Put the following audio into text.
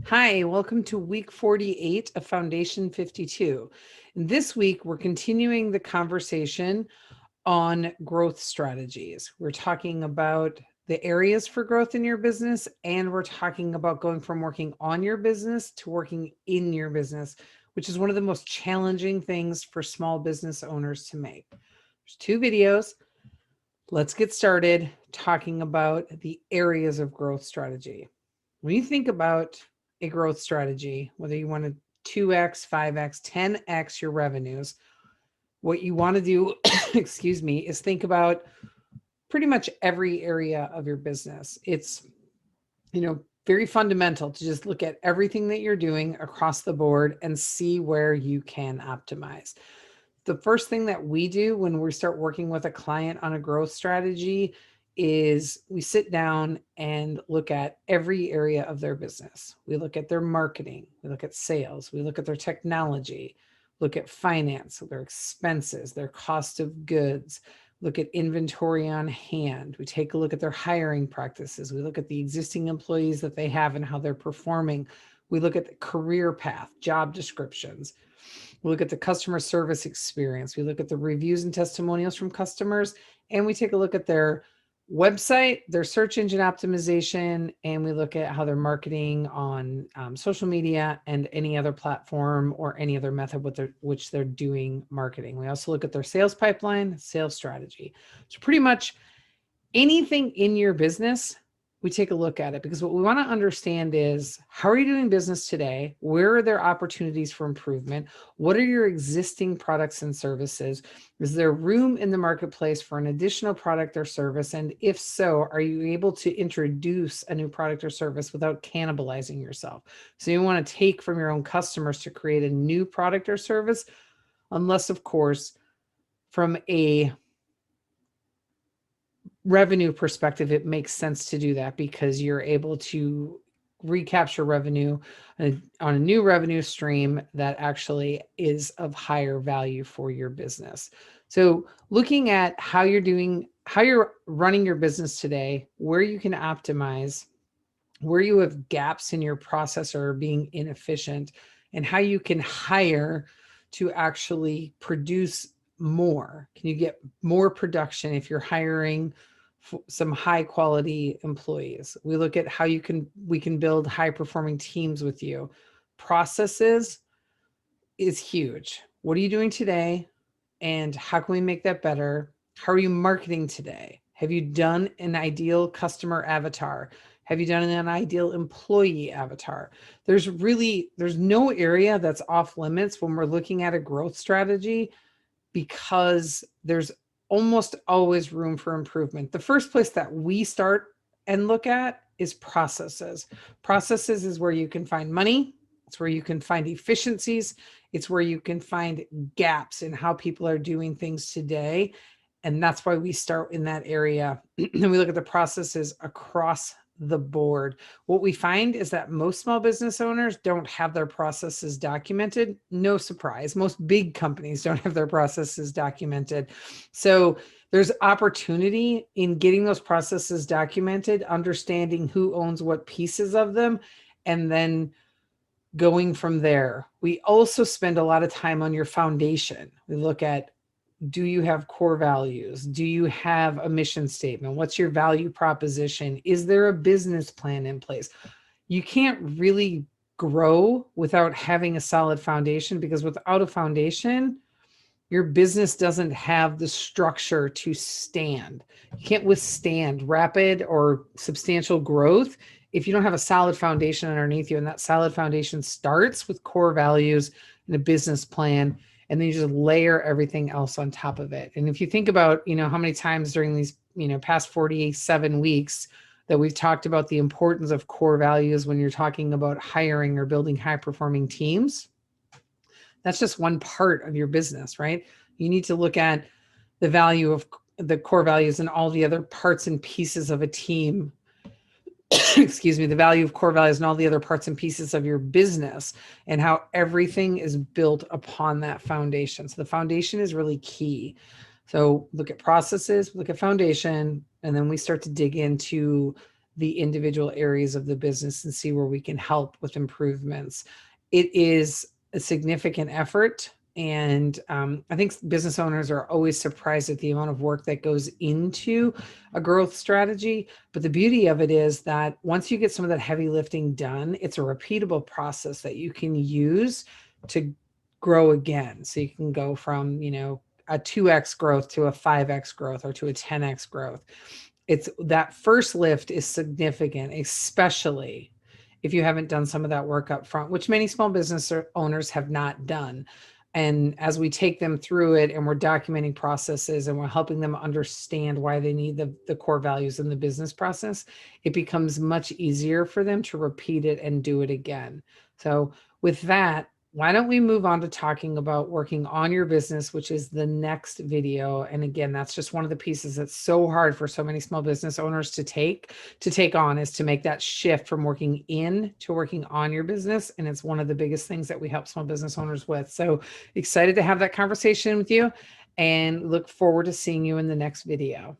Hi, welcome to week 48 of Foundation 52. This week, we're continuing the conversation on growth strategies. We're talking about the areas for growth in your business, and we're talking about going from working on your business to working in your business, which is one of the most challenging things for small business owners to make. There's two videos. Let's get started talking about the areas of growth strategy. When you think about a growth strategy, whether you want to 2x, 5x, 10x your revenues, what you want to do, excuse me, is think about pretty much every area of your business. It's, very fundamental to just look at everything that you're doing across the board and see where you can optimize. The first thing that we do when we start working with a client on a growth strategy is we sit down and look at every area of their business. We look at their marketing, we look at sales, we look at their technology, look at finance, their expenses, their cost of goods, look at inventory on hand. We take a look at their hiring practices. We look at the existing employees that they have and how they're performing. We look at the career path, job descriptions. We look at the customer service experience. We look at the reviews and testimonials from customers, and we take a look at their website, their search engine optimization, and we look at how they're marketing on social media and any other platform or any other method with which they're doing marketing. We also look at their sales pipeline, sales strategy. So pretty much anything in your business, we take a look at it, because what we want to understand is, how are you doing business today? Where are there opportunities for improvement? What are your existing products and services? Is there room in the marketplace for an additional product or service? And if so, are you able to introduce a new product or service without cannibalizing yourself? So you want to take from your own customers to create a new product or service, unless, of course, from a revenue perspective, it makes sense to do that, because you're able to recapture revenue on a new revenue stream that actually is of higher value for your business. So looking at how you're running your business today, where you can optimize, where you have gaps in your process or being inefficient, and how you can hire to actually produce more. Can you get more production if you're hiring some high quality employees? We look at how we can build high performing teams with you. Processes is huge. What are you doing today, and how can we make that better? How are you marketing today? Have you done an ideal customer avatar? Have you done an ideal employee avatar? There's no area that's off limits when we're looking at a growth strategy, because there's almost always room for improvement. The first place that we start and look at is processes. Processes is where you can find money. It's where you can find efficiencies. It's where you can find gaps in how people are doing things today. And that's why we start in that area. And we look at the processes across the board. What we find is that most small business owners don't have their processes documented. No surprise. Most big companies don't have their processes documented. So there's opportunity in getting those processes documented, understanding who owns what pieces of them, and then going from there. We also spend a lot of time on your foundation. We look at, do you have core values? Do you have a mission statement? What's your value proposition? Is there a business plan in place? You can't really grow without having a solid foundation, because without a foundation, your business doesn't have the structure to stand. You can't withstand rapid or substantial growth if you don't have a solid foundation underneath you. And that solid foundation starts with core values and a business plan, and then you just layer everything else on top of it. And if you think about, how many times during these, past 47 weeks that we've talked about the importance of core values when you're talking about hiring or building high performing teams, that's just one part of your business, right? You need to look at the value of the core values and all the other parts and pieces of a team. Excuse me, the value of core values and all the other parts and pieces of your business, and how everything is built upon that foundation. So the foundation is really key. So look at processes, look at foundation, and then we start to dig into the individual areas of the business and see where we can help with improvements. It is a significant effort. And I think business owners are always surprised at the amount of work that goes into a growth strategy. But the beauty of it is that once you get some of that heavy lifting done, it's a repeatable process that you can use to grow again. So you can go from, a 2x growth to a 5x growth or to a 10x growth. It's that first lift is significant, especially if you haven't done some of that work up front, which many small business owners have not done. And as we take them through it and we're documenting processes and we're helping them understand why they need the core values in the business process, it becomes much easier for them to repeat it and do it again. So with that, why don't we move on to talking about working on your business, which is the next video. And again, that's just one of the pieces that's so hard for so many small business owners to take on, is to make that shift from working in to working on your business. And it's one of the biggest things that we help small business owners with. So excited to have that conversation with you and look forward to seeing you in the next video.